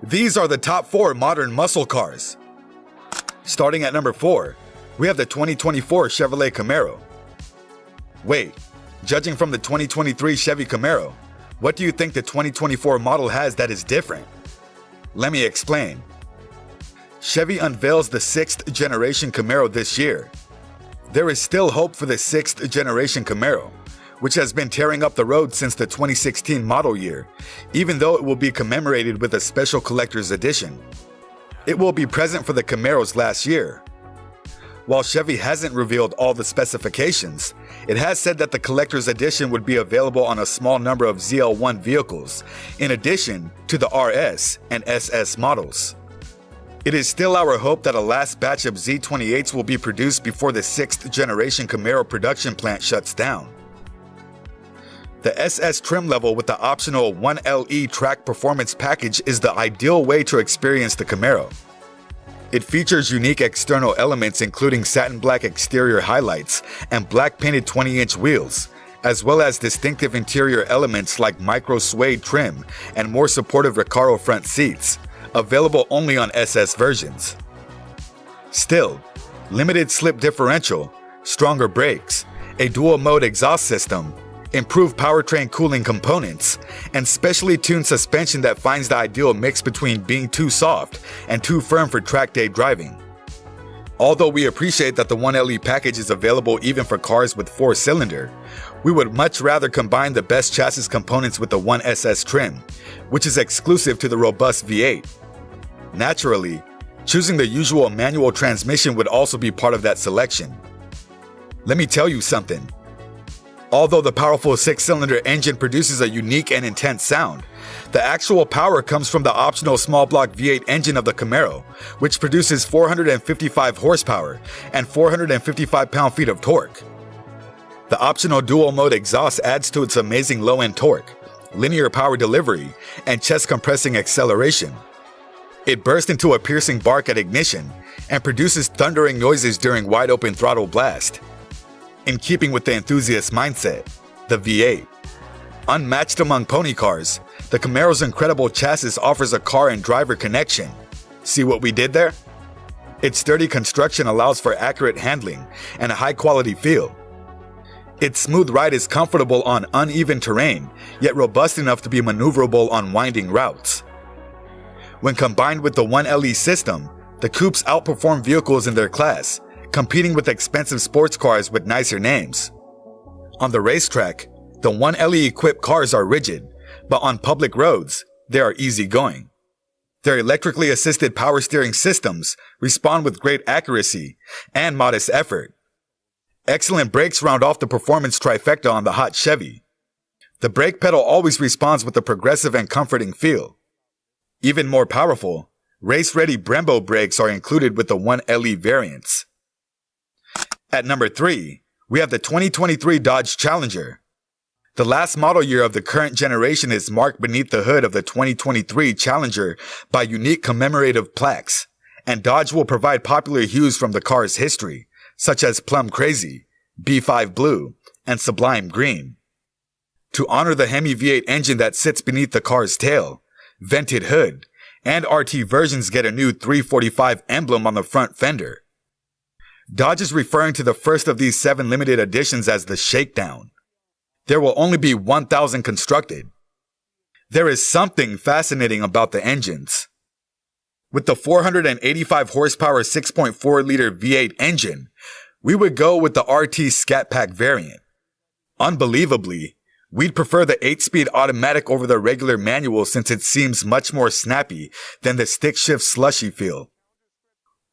These are the top 4 modern muscle cars. Starting at number 4, we have the 2024 Chevrolet Camaro. Wait, judging from the 2023 Chevy Camaro, what do you think the 2024 model has that is different? Let me explain. Chevy unveils the 6th generation Camaro this year. There is still hope for the 6th generation Camaro, which has been tearing up the road since the 2016 model year, even though it will be commemorated with a special collector's edition. It will be present for the Camaros last year. While Chevy hasn't revealed all the specifications, it has said that the collector's edition would be available on a small number of ZL1 vehicles, in addition to the RS and SS models. It is still our hope that a last batch of Z28s will be produced before the 6th generation Camaro production plant shuts down. The SS trim level with the optional 1LE track performance package is the ideal way to experience the Camaro. It features unique external elements including satin black exterior highlights and black painted 20-inch wheels, as well as distinctive interior elements like micro suede trim and more supportive Recaro front seats, available only on SS versions. Still, limited slip differential, stronger brakes, a dual-mode exhaust system, improved powertrain cooling components, and specially tuned suspension that finds the ideal mix between being too soft and too firm for track day driving. Although we appreciate that the 1LE package is available even for cars with 4-cylinder, we would much rather combine the best chassis components with the 1SS trim, which is exclusive to the robust V8. Naturally, choosing the usual manual transmission would also be part of that selection. Let me tell you something. Although the powerful 6-cylinder engine produces a unique and intense sound, the actual power comes from the optional small block V8 engine of the Camaro, which produces 455 horsepower and 455 pound-feet of torque. The optional dual-mode exhaust adds to its amazing low-end torque, linear power delivery, and chest-compressing acceleration. It bursts into a piercing bark at ignition and produces thundering noises during wide-open throttle blast. In keeping with the enthusiast mindset, the V8. Unmatched among pony cars, the Camaro's incredible chassis offers a car and driver connection. See what we did there? Its sturdy construction allows for accurate handling and a high-quality feel. Its smooth ride is comfortable on uneven terrain, yet robust enough to be maneuverable on winding routes. When combined with the 1LE system, the coupes outperform vehicles in their class, competing with expensive sports cars with nicer names. On the racetrack, the 1LE equipped cars are rigid, but on public roads, they are easygoing. Their electrically assisted power steering systems respond with great accuracy and modest effort. Excellent brakes round off the performance trifecta on the hot Chevy. The brake pedal always responds with a progressive and comforting feel. Even more powerful, race-ready Brembo brakes are included with the 1LE variants. At number 3, we have the 2023 Dodge Challenger. The last model year of the current generation is marked beneath the hood of the 2023 Challenger by unique commemorative plaques, and Dodge will provide popular hues from the car's history, such as Plum Crazy, B5 Blue, and Sublime Green. To honor the Hemi V8 engine that sits beneath the car's tail, vented hood, and RT versions get a new 345 emblem on the front fender. Dodge is referring to the first of these 7 limited editions as the Shakedown. There will only be 1,000 constructed. There is something fascinating about the engines. With the 485 horsepower 6.4-liter V8 engine, we would go with the RT Scat Pack variant. Unbelievably, we'd prefer the 8-speed automatic over the regular manual since it seems much more snappy than the stick-shift slushy feel.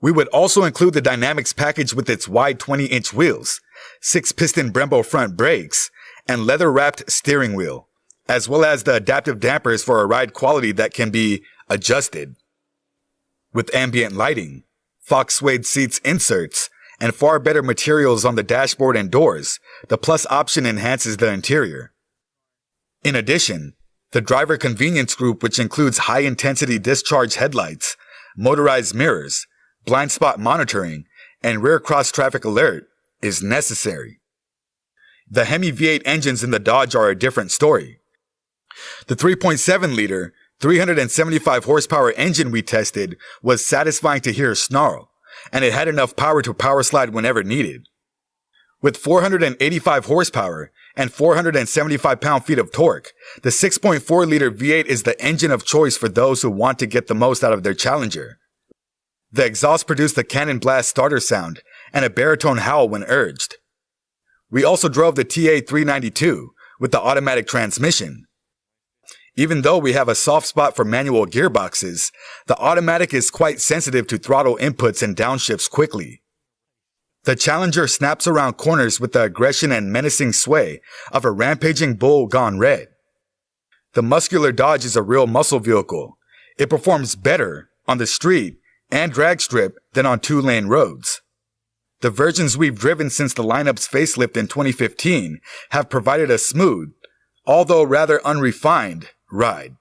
We would also include the Dynamics package with its wide 20-inch wheels, 6-piston Brembo front brakes, and leather-wrapped steering wheel, as well as the adaptive dampers for a ride quality that can be adjusted. With ambient lighting, Fox suede seats inserts, and far better materials on the dashboard and doors, the Plus option enhances the interior. In addition, the driver convenience group, which includes high-intensity discharge headlights, motorized mirrors, blind spot monitoring, and rear cross-traffic alert, is necessary. The Hemi V8 engines in the Dodge are a different story. The 3.7-liter 375 horsepower engine we tested was satisfying to hear snarl, and it had enough power to power slide whenever needed. With 485 horsepower and 475 pound-feet of torque, the 6.4-liter V8 is the engine of choice for those who want to get the most out of their Challenger. The exhaust produced a cannon blast starter sound and a baritone howl when urged. We also drove the TA392 with the automatic transmission. Even though we have a soft spot for manual gearboxes, the automatic is quite sensitive to throttle inputs and downshifts quickly. The Challenger snaps around corners with the aggression and menacing sway of a rampaging bull gone red. The muscular Dodge is a real muscle vehicle. It performs better on the street and drag strip than on two-lane roads. The versions we've driven since the lineup's facelift in 2015 have provided a smooth, although rather unrefined, ride.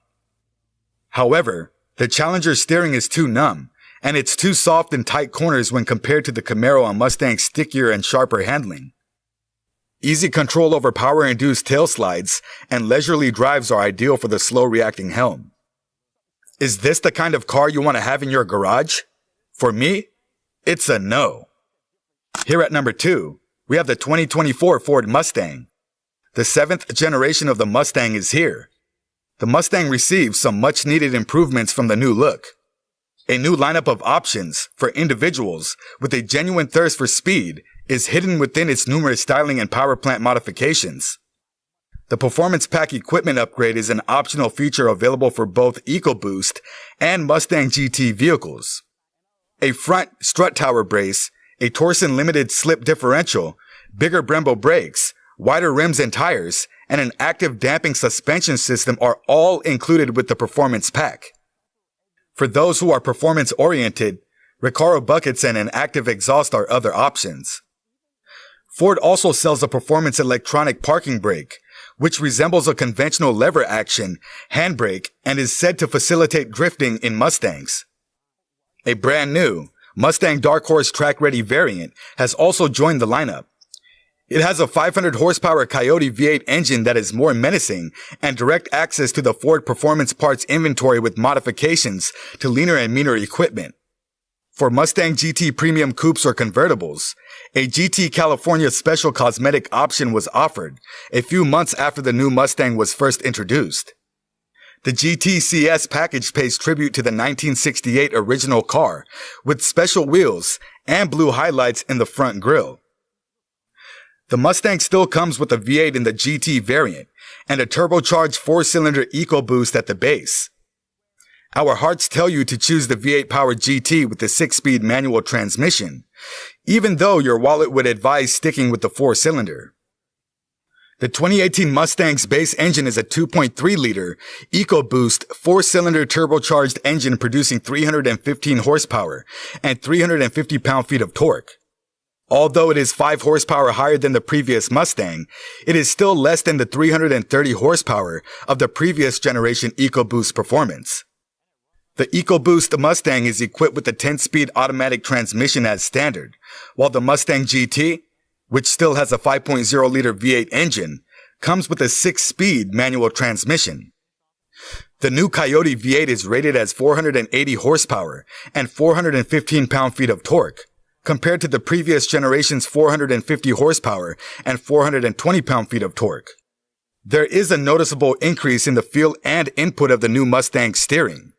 However, the Challenger's steering is too numb, and it's too soft in tight corners when compared to the Camaro and Mustang's stickier and sharper handling. Easy control over power-induced tail slides and leisurely drives are ideal for the slow-reacting helm. Is this the kind of car you want to have in your garage? For me, it's a no. Here at number 2, we have the 2024 Ford Mustang. The 7th generation of the Mustang is here. The Mustang receives some much-needed improvements from the new look. A new lineup of options for individuals with a genuine thirst for speed is hidden within its numerous styling and power plant modifications. The Performance Pack equipment upgrade is an optional feature available for both EcoBoost and Mustang GT vehicles. A front strut tower brace, a Torsen limited slip differential, bigger Brembo brakes, wider rims and tires, and an active damping suspension system are all included with the Performance Pack. For those who are performance-oriented, Recaro buckets and an active exhaust are other options. Ford also sells a performance electronic parking brake, which resembles a conventional lever action handbrake and is said to facilitate drifting in Mustangs. A brand new Mustang Dark Horse track-ready variant has also joined the lineup. It has a 500 horsepower Coyote V8 engine that is more menacing and direct access to the Ford Performance Parts inventory with modifications to leaner and meaner equipment. For Mustang GT Premium Coupes or convertibles, a GT California Special cosmetic option was offered a few months after the new Mustang was first introduced. The GTCS package pays tribute to the 1968 original car with special wheels and blue highlights in the front grille. The Mustang still comes with a V8 in the GT variant and a turbocharged 4-cylinder EcoBoost at the base. Our hearts tell you to choose the V8 powered GT with the 6-speed manual transmission, even though your wallet would advise sticking with the 4-cylinder. The 2018 Mustang's base engine is a 2.3-liter EcoBoost 4-cylinder turbocharged engine producing 315 horsepower and 350 pound-feet of torque. Although it is 5 horsepower higher than the previous Mustang, it is still less than the 330 horsepower of the previous generation EcoBoost performance. The EcoBoost Mustang is equipped with a 10-speed automatic transmission as standard, while the Mustang GT, which still has a 5.0-liter V8 engine, comes with a 6-speed manual transmission. The new Coyote V8 is rated as 480 horsepower and 415 pound-feet of torque, compared to the previous generation's 450 horsepower and 420 pound-feet of torque. There is a noticeable increase in the feel and input of the new Mustang steering.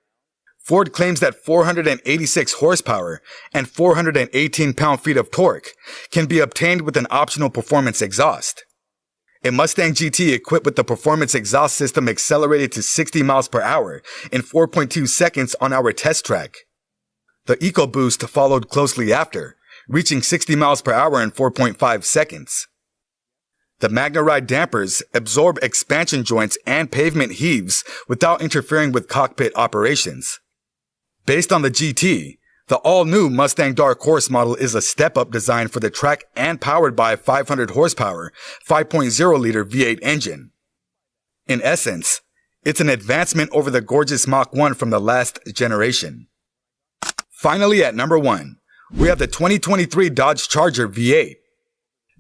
Ford claims that 486 horsepower and 418 pound-feet of torque can be obtained with an optional performance exhaust. A Mustang GT equipped with the performance exhaust system accelerated to 60 miles per hour in 4.2 seconds on our test track. The EcoBoost followed closely after, reaching 60 miles per hour in 4.5 seconds. The MagnaRide dampers absorb expansion joints and pavement heaves without interfering with cockpit operations. Based on the GT, the all-new Mustang Dark Horse model is a step-up design for the track and powered by a 500 horsepower, 5.0-liter V8 engine. In essence, it's an advancement over the gorgeous Mach 1 from the last generation. Finally, at number 1, we have the 2023 Dodge Charger V8.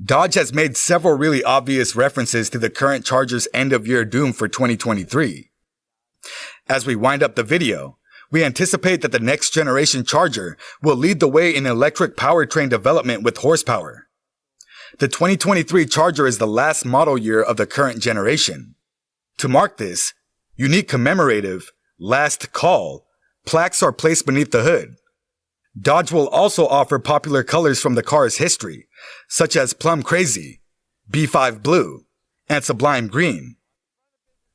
Dodge has made several really obvious references to the current Charger's end-of-year doom for 2023. As we wind up the video, we anticipate that the next generation Charger will lead the way in electric powertrain development with horsepower. The 2023 Charger is the last model year of the current generation. To mark this, unique commemorative, last call, plaques are placed beneath the hood. Dodge will also offer popular colors from the car's history, such as Plum Crazy, B5 Blue, and Sublime Green.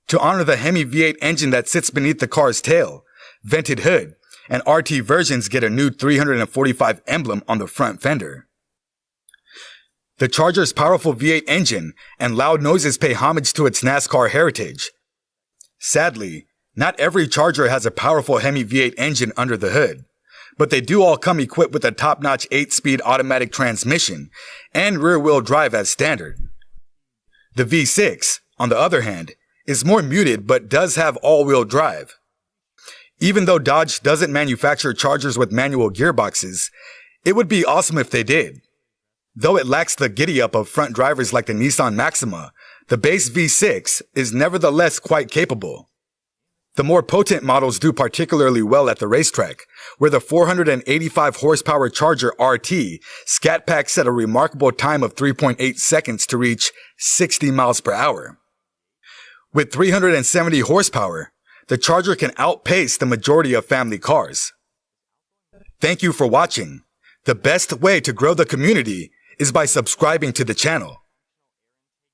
To honor the Hemi V8 engine that sits beneath the car's tail, vented hood, and RT versions get a new 345 emblem on the front fender. The Charger's powerful V8 engine and loud noises pay homage to its NASCAR heritage. Sadly, not every Charger has a powerful Hemi V8 engine under the hood, but they do all come equipped with a top-notch 8-speed automatic transmission and rear-wheel drive as standard. The V6, on the other hand, is more muted but does have all-wheel drive. Even though Dodge doesn't manufacture Chargers with manual gearboxes, it would be awesome if they did. Though it lacks the giddy-up of front drivers like the Nissan Maxima, the base V6 is nevertheless quite capable. The more potent models do particularly well at the racetrack, where the 485 horsepower Charger RT scat packs at a remarkable time of 3.8 seconds to reach 60 miles per hour. With 370 horsepower, the Charger can outpace the majority of family cars. Thank you for watching. The best way to grow the community is by subscribing to the channel.